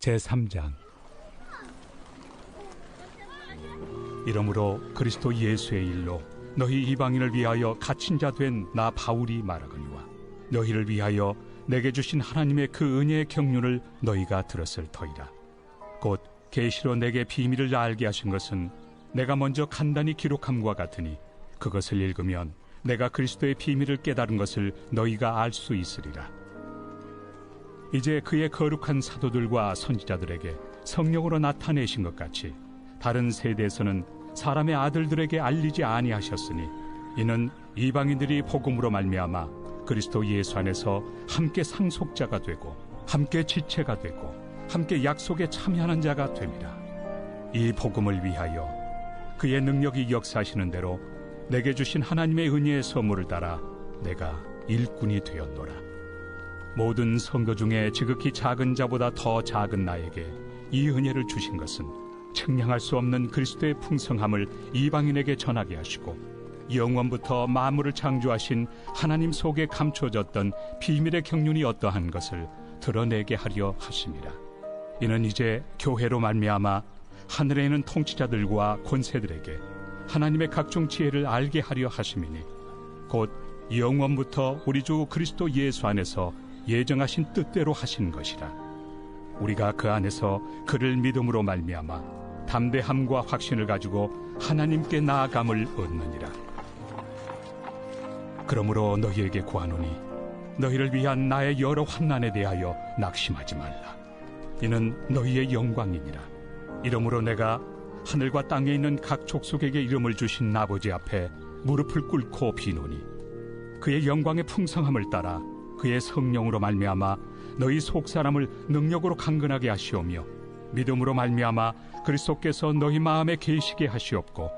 제3장. 이러므로 그리스도 예수의 일로 너희 이방인을 위하여 갇힌 자 된 나 바울이 말하거니와 너희를 위하여 내게 주신 하나님의 그 은혜의 경륜을 너희가 들었을 터이라. 곧 계시로 내게 비밀을 알게 하신 것은 내가 먼저 간단히 기록함과 같으니 그것을 읽으면 내가 그리스도의 비밀을 깨달은 것을 너희가 알 수 있으리라. 이제 그의 거룩한 사도들과 선지자들에게 성령으로 나타내신 것 같이 다른 세대에서는 사람의 아들들에게 알리지 아니하셨으니 이는 이방인들이 복음으로 말미암아 그리스도 예수 안에서 함께 상속자가 되고 함께 지체가 되고 함께 약속에 참여하는 자가 됨이라. 이 복음을 위하여 그의 능력이 역사하시는 대로 내게 주신 하나님의 은혜의 선물을 따라 내가 일꾼이 되었노라. 모든 성도 중에 지극히 작은 자보다 더 작은 나에게 이 은혜를 주신 것은 측량할 수 없는 그리스도의 풍성함을 이방인에게 전하게 하시고 영원부터 만물을 창조하신 하나님 속에 감춰졌던 비밀의 경륜이 어떠한 것을 드러내게 하려 하심이라. 이는 이제 교회로 말미암아 하늘에 있는 통치자들과 권세들에게 하나님의 각종 지혜를 알게 하려 하심이니 곧 영원부터 우리 주 그리스도 예수 안에서 예정하신 뜻대로 하신 것이라. 우리가 그 안에서 그를 믿음으로 말미암아 담대함과 확신을 가지고 하나님께 나아감을 얻느니라. 그러므로 너희에게 구하노니 너희를 위한 나의 여러 환난에 대하여 낙심하지 말라. 이는 너희의 영광이니라. 이러므로 내가 하늘과 땅에 있는 각 족속에게 이름을 주신 아버지 앞에 무릎을 꿇고 비노니 그의 영광의 풍성함을 따라 그의 성령으로 말미암아 너희 속사람을 능력으로 강건하게 하시오며 믿음으로 말미암아 그리스도께서 너희 마음에 계시게 하시옵고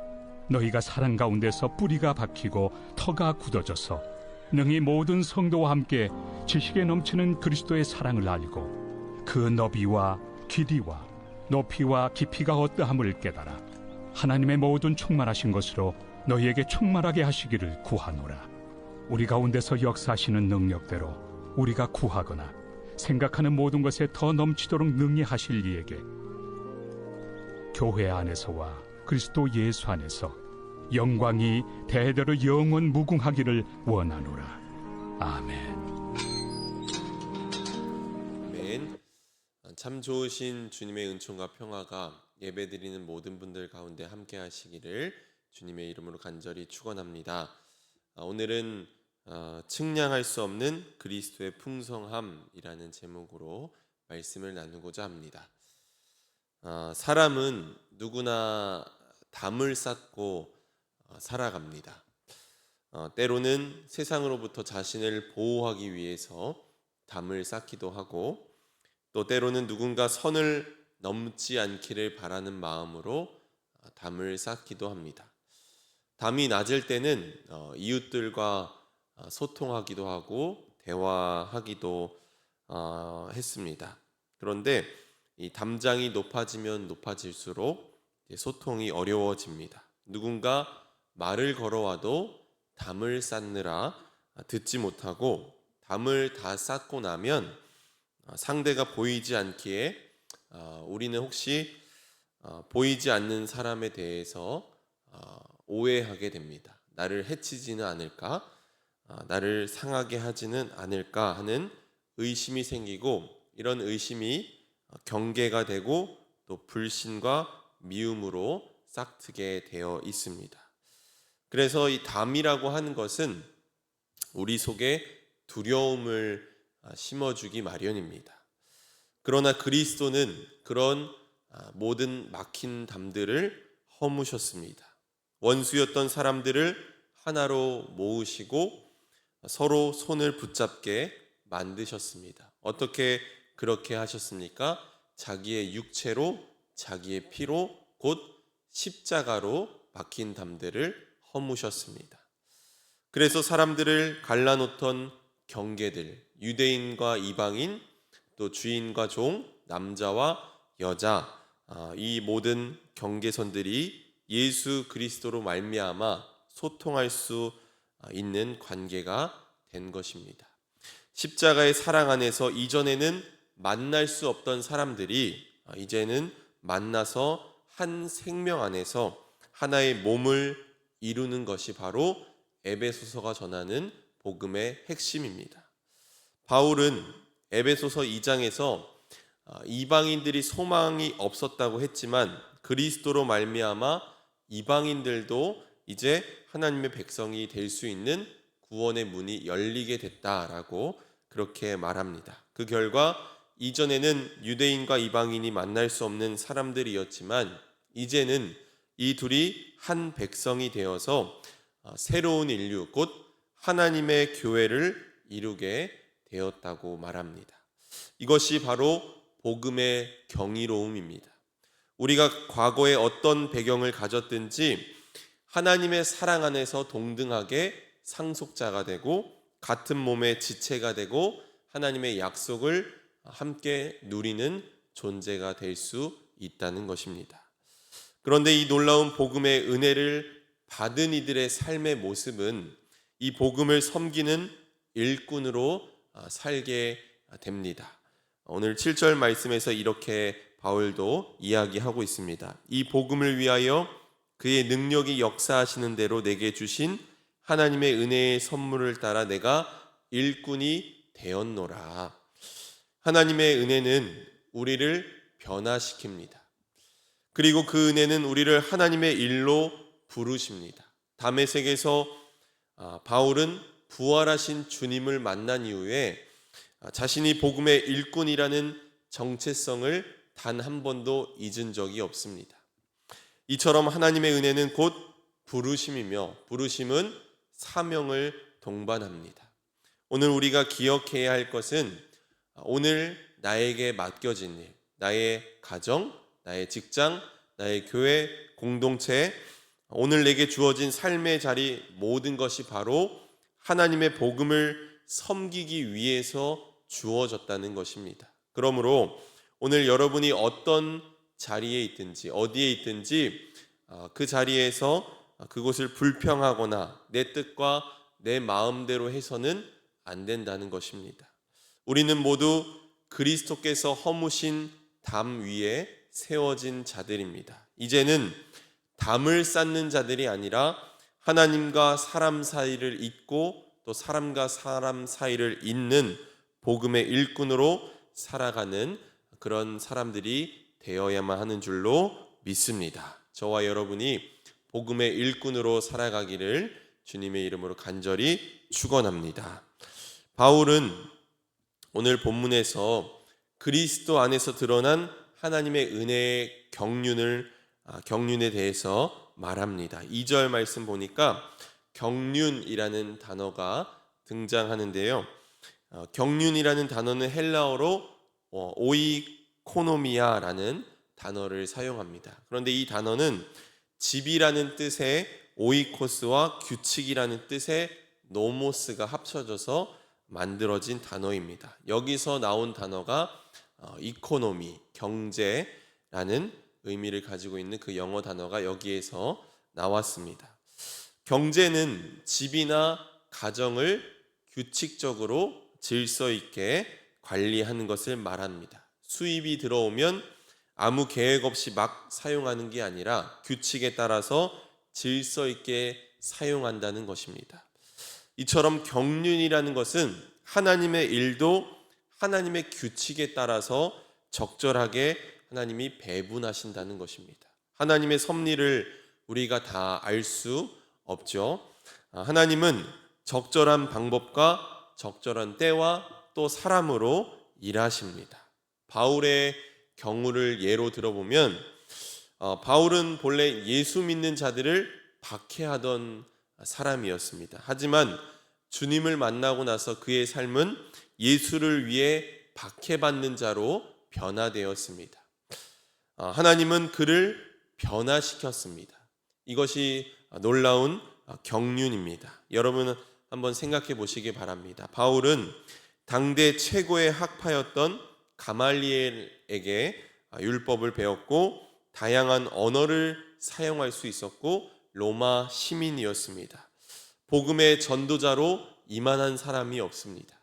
너희가 사랑 가운데서 뿌리가 박히고 터가 굳어져서 능히 모든 성도와 함께 지식에 넘치는 그리스도의 사랑을 알고 그 너비와 길이와 높이와 깊이가 어떠함을 깨달아 하나님의 모든 충만하신 것으로 너희에게 충만하게 하시기를 구하노라. 우리 가운데서 역사하시는 능력대로 우리가 구하거나 생각하는 모든 것에 더 넘치도록 능히 하실 이에게 교회 안에서와 그리스도 예수 안에서 영광이 대대로 영원 무궁하기를 원하노라. 아멘. 아멘. 참 좋으신 주님의 은총과 평화가 예배드리는 모든 분들 가운데 함께 하시기를 주님의 이름으로 간절히 축원합니다. 오늘은 측량할 수 없는 그리스도의 풍성함이라는 제목으로 말씀을 나누고자 합니다. 사람은 누구나 담을 쌓고 살아갑니다. 때로는 세상으로부터 자신을 보호하기 위해서 담을 쌓기도 하고 또 때로는 누군가 선을 넘지 않기를 바라는 마음으로 담을 쌓기도 합니다. 담이 낮을 때는 이웃들과 소통하기도 하고 대화하기도 했습니다. 그런데 이 담장이 높아지면 높아질수록 소통이 어려워집니다. 누군가 말을 걸어와도 담을 쌓느라 듣지 못하고 담을 다 쌓고 나면 상대가 보이지 않기에 우리는 혹시 보이지 않는 사람에 대해서 오해하게 됩니다. 나를 해치지는 않을까? 나를 상하게 하지는 않을까 하는 의심이 생기고 이런 의심이 경계가 되고 또 불신과 미움으로 싹트게 되어 있습니다. 그래서 이 담이라고 하는 것은 우리 속에 두려움을 심어주기 마련입니다. 그러나 그리스도는 그런 모든 막힌 담들을 허무셨습니다. 원수였던 사람들을 하나로 모으시고 서로 손을 붙잡게 만드셨습니다. 어떻게 그렇게 하셨습니까? 자기의 육체로 자기의 피로 곧 십자가로 박힌 담들을 허무셨습니다. 그래서 사람들을 갈라놓던 경계들, 유대인과 이방인, 또 주인과 종, 남자와 여자, 이 모든 경계선들이 예수 그리스도로 말미암아 소통할 수 있는 관계가 된 것입니다. 십자가의 사랑 안에서 이전에는 만날 수 없던 사람들이 이제는 만나서 한 생명 안에서 하나의 몸을 이루는 것이 바로 에베소서가 전하는 복음의 핵심입니다. 바울은 에베소서 2장에서 이방인들이 소망이 없었다고 했지만 그리스도로 말미암아 이방인들도 이제 하나님의 백성이 될 수 있는 구원의 문이 열리게 됐다라고 그렇게 말합니다. 그 결과 이전에는 유대인과 이방인이 만날 수 없는 사람들이었지만 이제는 이 둘이 한 백성이 되어서 새로운 인류, 곧 하나님의 교회를 이루게 되었다고 말합니다. 이것이 바로 복음의 경이로움입니다. 우리가 과거에 어떤 배경을 가졌든지 하나님의 사랑 안에서 동등하게 상속자가 되고 같은 몸의 지체가 되고 하나님의 약속을 함께 누리는 존재가 될 수 있다는 것입니다. 그런데 이 놀라운 복음의 은혜를 받은 이들의 삶의 모습은 이 복음을 섬기는 일꾼으로 살게 됩니다. 오늘 7절 말씀에서 이렇게 바울도 이야기하고 있습니다. 이 복음을 위하여 그의 능력이 역사하시는 대로 내게 주신 하나님의 은혜의 선물을 따라 내가 일꾼이 되었노라. 하나님의 은혜는 우리를 변화시킵니다. 그리고 그 은혜는 우리를 하나님의 일로 부르십니다. 다메섹에서 바울은 부활하신 주님을 만난 이후에 자신이 복음의 일꾼이라는 정체성을 단 한 번도 잊은 적이 없습니다. 이처럼 하나님의 은혜는 곧 부르심이며 부르심은 사명을 동반합니다. 오늘 우리가 기억해야 할 것은 오늘 나에게 맡겨진 일, 나의 가정, 나의 직장, 나의 교회, 공동체, 오늘 내게 주어진 삶의 자리 모든 것이 바로 하나님의 복음을 섬기기 위해서 주어졌다는 것입니다. 그러므로 오늘 여러분이 어떤 자리에 있든지 어디에 있든지 그 자리에서 그곳을 불평하거나 내 뜻과 내 마음대로 해서는 안 된다는 것입니다. 우리는 모두 그리스도께서 허무신 담 위에 세워진 자들입니다. 이제는 담을 쌓는 자들이 아니라 하나님과 사람 사이를 잇고 또 사람과 사람 사이를 잇는 복음의 일꾼으로 살아가는 그런 사람들이 되어야만 하는 줄로 믿습니다. 저와 여러분이 복음의 일꾼으로 살아가기를 주님의 이름으로 간절히 축원합니다. 바울은 오늘 본문에서 그리스도 안에서 드러난 하나님의 은혜의 경륜에 대해서 말합니다. 2절 말씀 보니까 경륜이라는 단어가 등장하는데요. 경륜이라는 단어는 헬라어로 오이코노미아라는 단어를 사용합니다. 그런데 이 단어는 집이라는 뜻의 오이코스와 규칙이라는 뜻의 노모스가 합쳐져서 만들어진 단어입니다. 여기서 나온 단어가 이코노미, 경제라는 의미를 가지고 있는 그 영어 단어가 여기에서 나왔습니다. 경제는 집이나 가정을 규칙적으로 질서 있게 관리하는 것을 말합니다. 수입이 들어오면 아무 계획 없이 막 사용하는 게 아니라 규칙에 따라서 질서 있게 사용한다는 것입니다. 이처럼 경륜이라는 것은 하나님의 일도 하나님의 규칙에 따라서 적절하게 하나님이 배분하신다는 것입니다. 하나님의 섭리를 우리가 다 알 수 없죠. 하나님은 적절한 방법과 적절한 때와 또 사람으로 일하십니다. 바울의 경우를 예로 들어보면 바울은 본래 예수 믿는 자들을 박해하던 사람이었습니다. 하지만 주님을 만나고 나서 그의 삶은 예수를 위해 박해받는 자로 변화되었습니다. 하나님은 그를 변화시켰습니다. 이것이 놀라운 경륜입니다. 여러분 한번 생각해 보시기 바랍니다. 바울은 당대 최고의 학파였던 가말리엘에게 율법을 배웠고 다양한 언어를 사용할 수 있었고 로마 시민이었습니다. 복음의 전도자로 이만한 사람이 없습니다.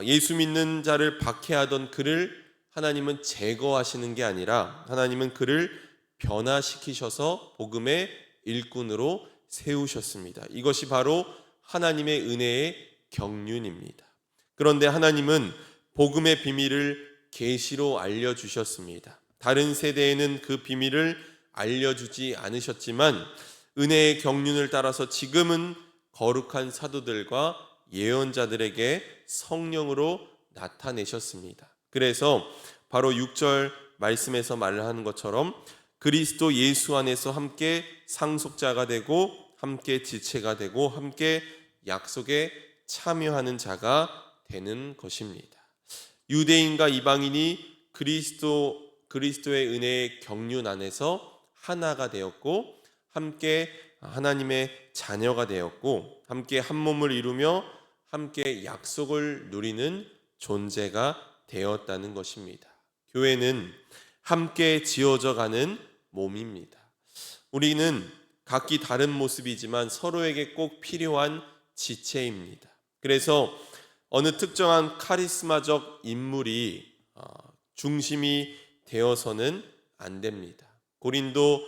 예수 믿는 자를 박해하던 그를 하나님은 제거하시는 게 아니라 하나님은 그를 변화시키셔서 복음의 일꾼으로 세우셨습니다. 이것이 바로 하나님의 은혜의 경륜입니다. 그런데 하나님은 복음의 비밀을 계시로 알려주셨습니다. 다른 세대에는 그 비밀을 알려주지 않으셨지만 은혜의 경륜을 따라서 지금은 거룩한 사도들과 예언자들에게 성령으로 나타내셨습니다. 그래서 바로 6절 말씀에서 말하는 것처럼 그리스도 예수 안에서 함께 상속자가 되고 함께 지체가 되고 함께 약속에 참여하는 자가 되는 것입니다. 유대인과 이방인이 그리스도의 은혜의 경륜 안에서 하나가 되었고 함께 하나님의 자녀가 되었고 함께 한 몸을 이루며 함께 약속을 누리는 존재가 되었다는 것입니다. 교회는 함께 지어져 가는 몸입니다. 우리는 각기 다른 모습이지만 서로에게 꼭 필요한 지체입니다. 그래서 어느 특정한 카리스마적 인물이 중심이 되어서는 안 됩니다. 고린도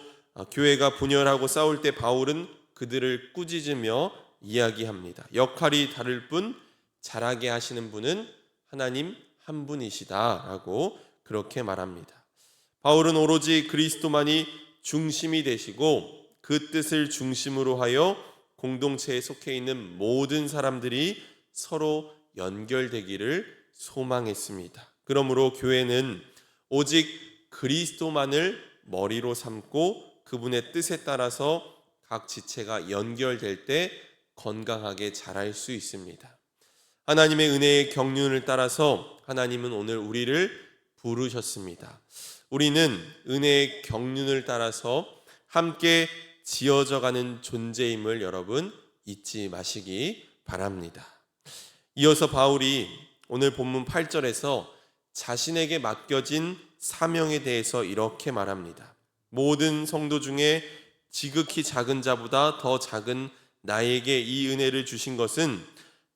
교회가 분열하고 싸울 때 바울은 그들을 꾸짖으며 이야기합니다. 역할이 다를 뿐 잘하게 하시는 분은 하나님 한 분이시다라고 그렇게 말합니다. 바울은 오로지 그리스도만이 중심이 되시고 그 뜻을 중심으로 하여 공동체에 속해 있는 모든 사람들이 서로 연결되기를 소망했습니다. 그러므로 교회는 오직 그리스도만을 머리로 삼고 그분의 뜻에 따라서 각 지체가 연결될 때 건강하게 자랄 수 있습니다. 하나님의 은혜의 경륜을 따라서 하나님은 오늘 우리를 부르셨습니다. 우리는 은혜의 경륜을 따라서 함께 지어져가는 존재임을 여러분 잊지 마시기 바랍니다. 이어서 바울이 오늘 본문 8절에서 자신에게 맡겨진 사명에 대해서 이렇게 말합니다. 모든 성도 중에 지극히 작은 자보다 더 작은 나에게 이 은혜를 주신 것은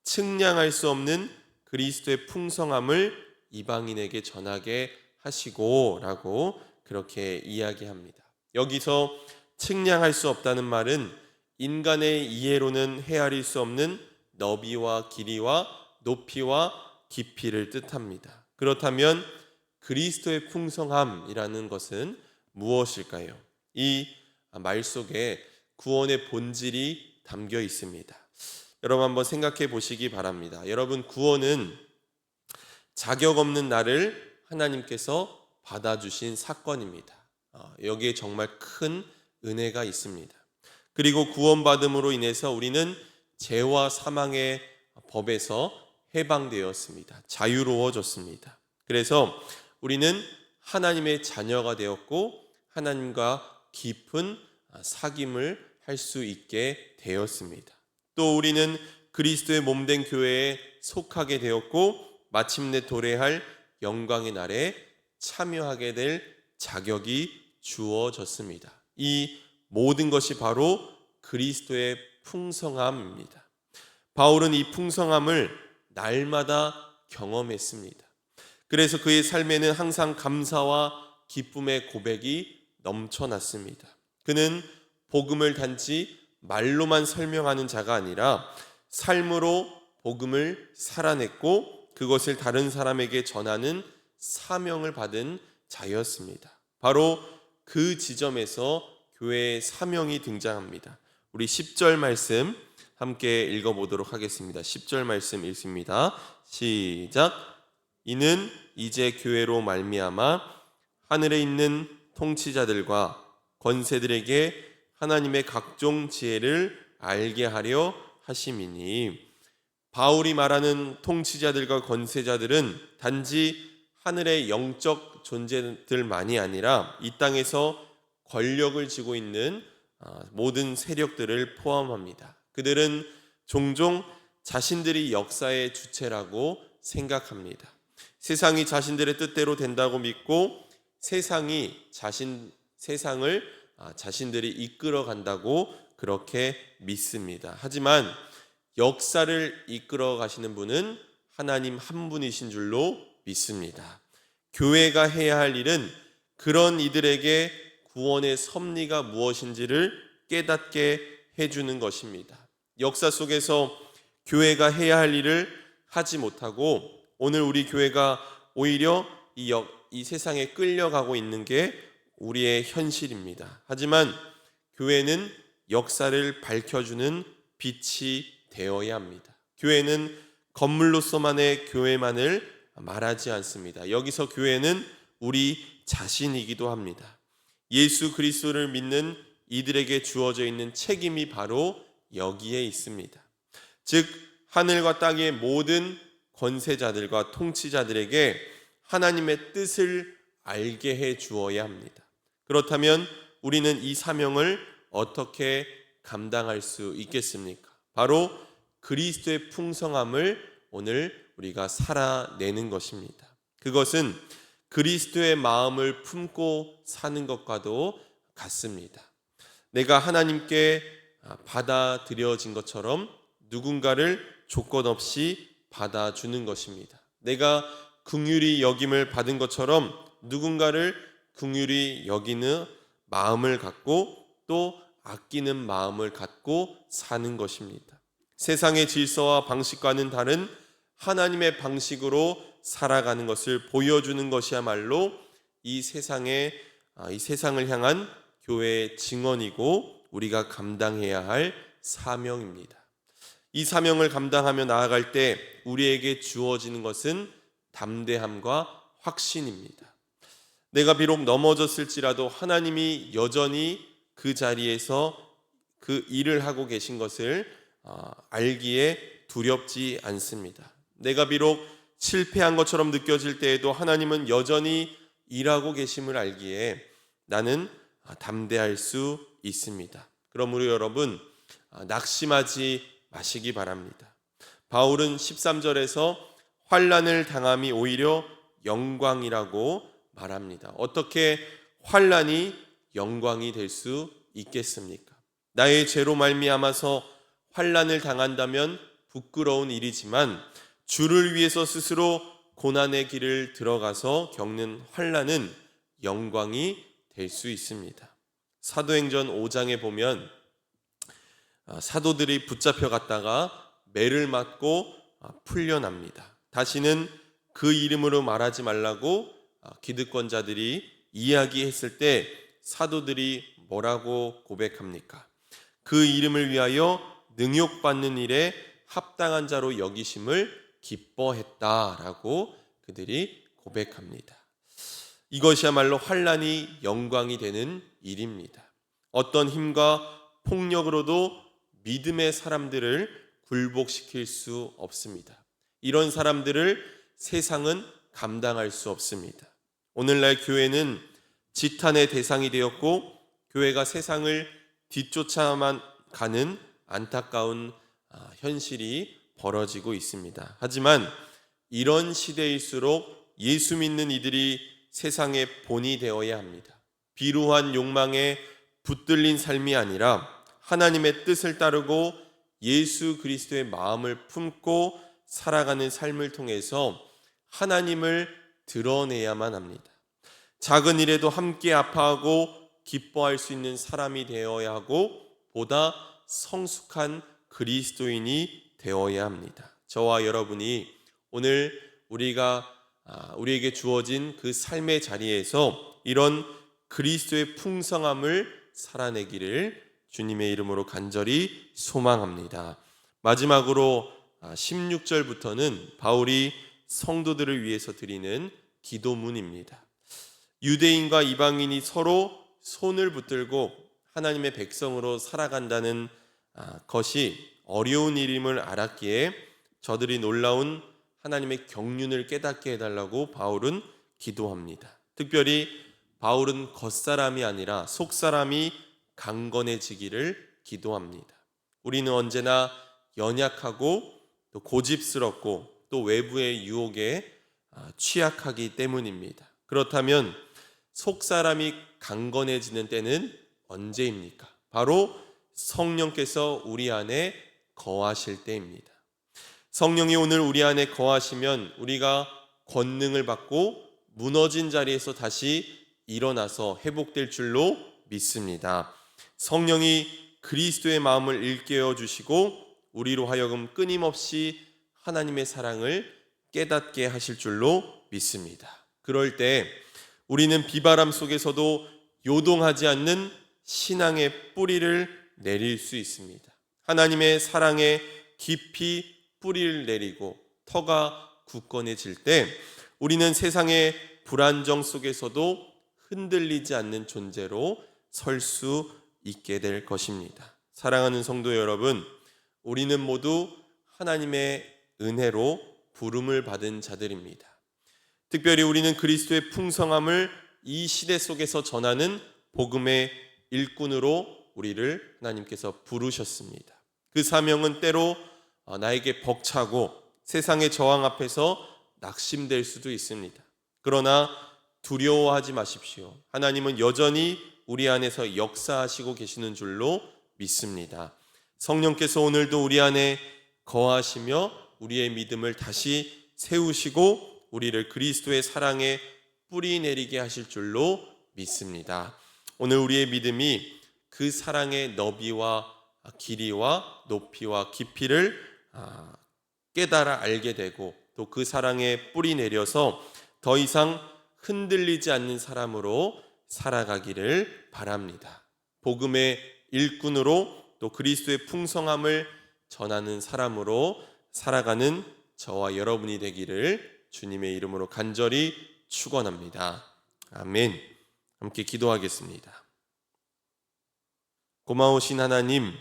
측량할 수 없는 그리스도의 풍성함을 이방인에게 전하게 하시고 라고 그렇게 이야기합니다. 여기서 측량할 수 없다는 말은 인간의 이해로는 헤아릴 수 없는 너비와 길이와 높이와 깊이를 뜻합니다. 그렇다면 그리스도의 풍성함이라는 것은 무엇일까요? 이 말 속에 구원의 본질이 담겨 있습니다. 여러분 한번 생각해 보시기 바랍니다. 여러분, 구원은 자격 없는 나를 하나님께서 받아주신 사건입니다. 여기에 정말 큰 은혜가 있습니다. 그리고 구원받음으로 인해서 우리는 죄와 사망의 법에서 해방되었습니다. 자유로워졌습니다. 그래서 우리는 하나님의 자녀가 되었고 하나님과 깊은 사귐을 할 수 있게 되었습니다. 또 우리는 그리스도의 몸된 교회에 속하게 되었고 마침내 도래할 영광의 날에 참여하게 될 자격이 주어졌습니다. 이 모든 것이 바로 그리스도의 풍성함입니다. 바울은 이 풍성함을 날마다 경험했습니다. 그래서 그의 삶에는 항상 감사와 기쁨의 고백이 넘쳐났습니다. 그는 복음을 단지 말로만 설명하는 자가 아니라 삶으로 복음을 살아냈고 그것을 다른 사람에게 전하는 사명을 받은 자였습니다. 바로 그 지점에서 교회의 사명이 등장합니다. 우리 10절 말씀 함께 읽어보도록 하겠습니다. 10절 말씀 읽습니다. 시작. 이는 이제 교회로 말미암아 하늘에 있는 통치자들과 권세들에게 하나님의 각종 지혜를 알게 하려 하심이니. 바울이 말하는 통치자들과 권세자들은 단지 하늘의 영적 존재들만이 아니라 이 땅에서 권력을 쥐고 있는 모든 세력들을 포함합니다. 그들은 종종 자신들이 역사의 주체라고 생각합니다. 세상이 자신들의 뜻대로 된다고 믿고 세상을 자신들이 이끌어 간다고 그렇게 믿습니다. 하지만 역사를 이끌어 가시는 분은 하나님 한 분이신 줄로 믿습니다. 교회가 해야 할 일은 그런 이들에게 구원의 섭리가 무엇인지를 깨닫게 해주는 것입니다. 역사 속에서 교회가 해야 할 일을 하지 못하고 오늘 우리 교회가 오히려 이 세상에 끌려가고 있는 게 우리의 현실입니다. 하지만 교회는 역사를 밝혀주는 빛이 되어야 합니다. 교회는 건물로서만의 교회만을 말하지 않습니다. 여기서 교회는 우리 자신이기도 합니다. 예수 그리스도를 믿는 이들에게 주어져 있는 책임이 바로 여기에 있습니다. 즉 하늘과 땅의 모든 권세자들과 통치자들에게 하나님의 뜻을 알게 해 주어야 합니다. 그렇다면 우리는 이 사명을 어떻게 감당할 수 있겠습니까? 바로 그리스도의 풍성함을 오늘 우리가 살아내는 것입니다. 그것은 그리스도의 마음을 품고 사는 것과도 같습니다. 내가 하나님께 받아들여진 것처럼 누군가를 조건 없이 받아주는 것입니다. 내가 긍휼히 여김을 받은 것처럼 누군가를 긍휼히 여기는 마음을 갖고 또 아끼는 마음을 갖고 사는 것입니다. 세상의 질서와 방식과는 다른 하나님의 방식으로 살아가는 것을 보여주는 것이야말로 이 세상을 향한 교회의 증언이고 우리가 감당해야 할 사명입니다. 이 사명을 감당하며 나아갈 때 우리에게 주어지는 것은 담대함과 확신입니다. 내가 비록 넘어졌을지라도 하나님이 여전히 그 자리에서 그 일을 하고 계신 것을 알기에 두렵지 않습니다. 내가 비록 실패한 것처럼 느껴질 때에도 하나님은 여전히 일하고 계심을 알기에 나는 담대할 수 있습니다. 그러므로 여러분 낙심하지 마시기 바랍니다. 바울은 13절에서 환난을 당함이 오히려 영광이라고 말합니다. 어떻게 환난이 영광이 될 수 있겠습니까? 나의 죄로 말미암아서 환난을 당한다면 부끄러운 일이지만 주를 위해서 스스로 고난의 길을 들어가서 겪는 환난은 영광이 될 수 있습니다. 사도행전 5장에 보면 사도들이 붙잡혀 갔다가 매를 맞고 풀려납니다. 다시는 그 이름으로 말하지 말라고 기득권자들이 이야기했을 때 사도들이 뭐라고 고백합니까? 그 이름을 위하여 능욕받는 일에 합당한 자로 여기심을 기뻐했다라고 그들이 고백합니다. 이것이야말로 환난이 영광이 되는 일입니다. 어떤 힘과 폭력으로도 믿음의 사람들을 굴복시킬 수 없습니다. 이런 사람들을 세상은 감당할 수 없습니다. 오늘날 교회는 지탄의 대상이 되었고 교회가 세상을 뒤쫓아만 가는 안타까운 현실이 벌어지고 있습니다. 하지만 이런 시대일수록 예수 믿는 이들이 세상의 본이 되어야 합니다. 비루한 욕망에 붙들린 삶이 아니라 하나님의 뜻을 따르고 예수 그리스도의 마음을 품고 살아가는 삶을 통해서 하나님을 드러내야만 합니다. 작은 일에도 함께 아파하고 기뻐할 수 있는 사람이 되어야 하고 보다 성숙한 그리스도인이 되어야 합니다. 저와 여러분이 오늘 우리에게 주어진 그 삶의 자리에서 이런 그리스도의 풍성함을 살아내기를 주님의 이름으로 간절히 소망합니다. 마지막으로 16절부터는 바울이 성도들을 위해서 드리는 기도문입니다. 유대인과 이방인이 서로 손을 붙들고 하나님의 백성으로 살아간다는 것이 어려운 일임을 알았기에 저들이 놀라운 하나님의 경륜을 깨닫게 해달라고 바울은 기도합니다. 특별히 바울은 겉사람이 아니라 속사람이 강건해지기를 기도합니다. 우리는 언제나 연약하고 또 고집스럽고 또 외부의 유혹에 취약하기 때문입니다. 그렇다면 속사람이 강건해지는 때는 언제입니까? 바로 성령께서 우리 안에 거하실 때입니다. 성령이 오늘 우리 안에 거하시면 우리가 권능을 받고 무너진 자리에서 다시 일어나서 회복될 줄로 믿습니다. 성령이 그리스도의 마음을 일깨워 주시고 우리로 하여금 끊임없이 하나님의 사랑을 깨닫게 하실 줄로 믿습니다. 그럴 때 우리는 비바람 속에서도 요동하지 않는 신앙의 뿌리를 내릴 수 있습니다. 하나님의 사랑에 깊이 뿌리를 내리고 터가 굳건해질 때 우리는 세상의 불안정 속에서도 흔들리지 않는 존재로 설 수 있게 될 것입니다. 사랑하는 성도 여러분, 우리는 모두 하나님의 은혜로 부름을 받은 자들입니다. 특별히 우리는 그리스도의 풍성함을 이 시대 속에서 전하는 복음의 일꾼으로 우리를 하나님께서 부르셨습니다. 그 사명은 때로 나에게 벅차고 세상의 저항 앞에서 낙심될 수도 있습니다. 그러나 두려워하지 마십시오. 하나님은 여전히 우리 안에서 역사하시고 계시는 줄로 믿습니다. 성령께서 오늘도 우리 안에 거하시며 우리의 믿음을 다시 세우시고 우리를 그리스도의 사랑에 뿌리 내리게 하실 줄로 믿습니다. 오늘 우리의 믿음이 그 사랑의 너비와 길이와 높이와 깊이를 깨달아 알게 되고 또 그 사랑에 뿌리 내려서 더 이상 흔들리지 않는 사람으로 살아가기를 바랍니다. 복음의 일꾼으로 또 그리스도의 풍성함을 전하는 사람으로 살아가는 저와 여러분이 되기를 주님의 이름으로 간절히 축원합니다. 아멘. 함께 기도하겠습니다. 고마우신 하나님,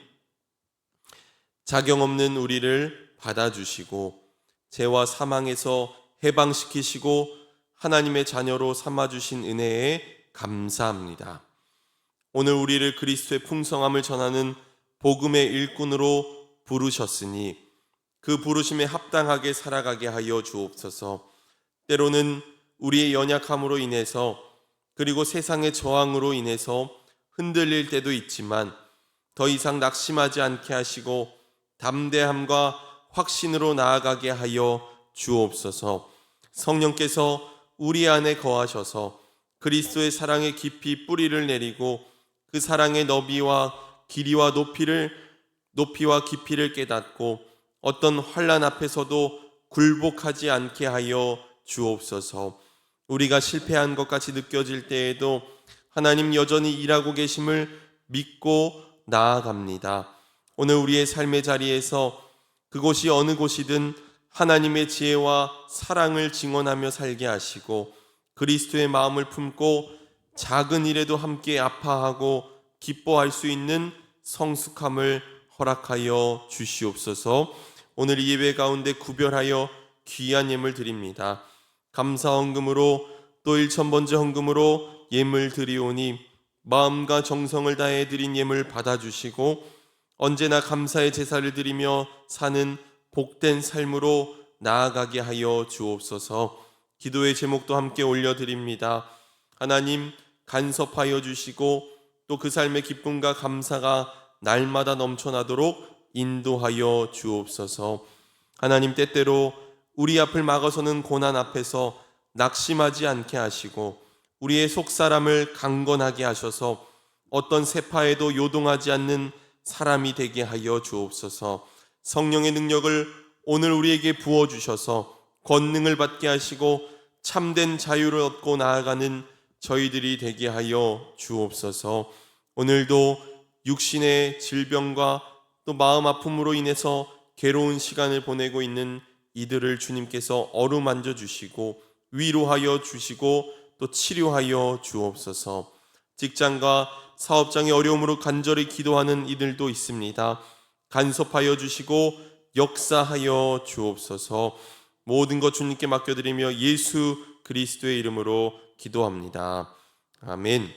자격 없는 우리를 받아주시고 죄와 사망에서 해방시키시고 하나님의 자녀로 삼아주신 은혜에 감사합니다. 오늘 우리를 그리스도의 풍성함을 전하는 복음의 일꾼으로 부르셨으니 그 부르심에 합당하게 살아가게 하여 주옵소서. 때로는 우리의 연약함으로 인해서 그리고 세상의 저항으로 인해서 흔들릴 때도 있지만 더 이상 낙심하지 않게 하시고 담대함과 확신으로 나아가게 하여 주옵소서. 성령께서 우리 안에 거하셔서 그리스도의 사랑에 깊이 뿌리를 내리고 그 사랑의 너비와 길이와 높이와 깊이를 깨닫고 어떤 환난 앞에서도 굴복하지 않게 하여 주옵소서. 우리가 실패한 것 같이 느껴질 때에도 하나님 여전히 일하고 계심을 믿고 나아갑니다. 오늘 우리의 삶의 자리에서 그곳이 어느 곳이든 하나님의 지혜와 사랑을 증언하며 살게 하시고 그리스도의 마음을 품고 작은 일에도 함께 아파하고 기뻐할 수 있는 성숙함을 허락하여 주시옵소서. 오늘 이 예배 가운데 구별하여 귀한 예물 드립니다. 감사 헌금으로 또 일천번째 헌금으로 예물 드리오니 마음과 정성을 다해 드린 예물 받아주시고 언제나 감사의 제사를 드리며 사는 복된 삶으로 나아가게 하여 주옵소서. 기도의 제목도 함께 올려드립니다. 하나님 간섭하여 주시고 또 그 삶의 기쁨과 감사가 날마다 넘쳐나도록 인도하여 주옵소서. 하나님 때때로 우리 앞을 막아서는 고난 앞에서 낙심하지 않게 하시고 우리의 속사람을 강건하게 하셔서 어떤 세파에도 요동하지 않는 사람이 되게 하여 주옵소서. 성령의 능력을 오늘 우리에게 부어주셔서 권능을 받게 하시고 참된 자유를 얻고 나아가는 저희들이 되게 하여 주옵소서. 오늘도 육신의 질병과 또 마음 아픔으로 인해서 괴로운 시간을 보내고 있는 이들을 주님께서 어루만져 주시고 위로하여 주시고 또 치료하여 주옵소서. 직장과 사업장의 어려움으로 간절히 기도하는 이들도 있습니다. 간섭하여 주시고 역사하여 주옵소서. 모든 것 주님께 맡겨드리며 예수 그리스도의 이름으로 기도합니다. 아멘.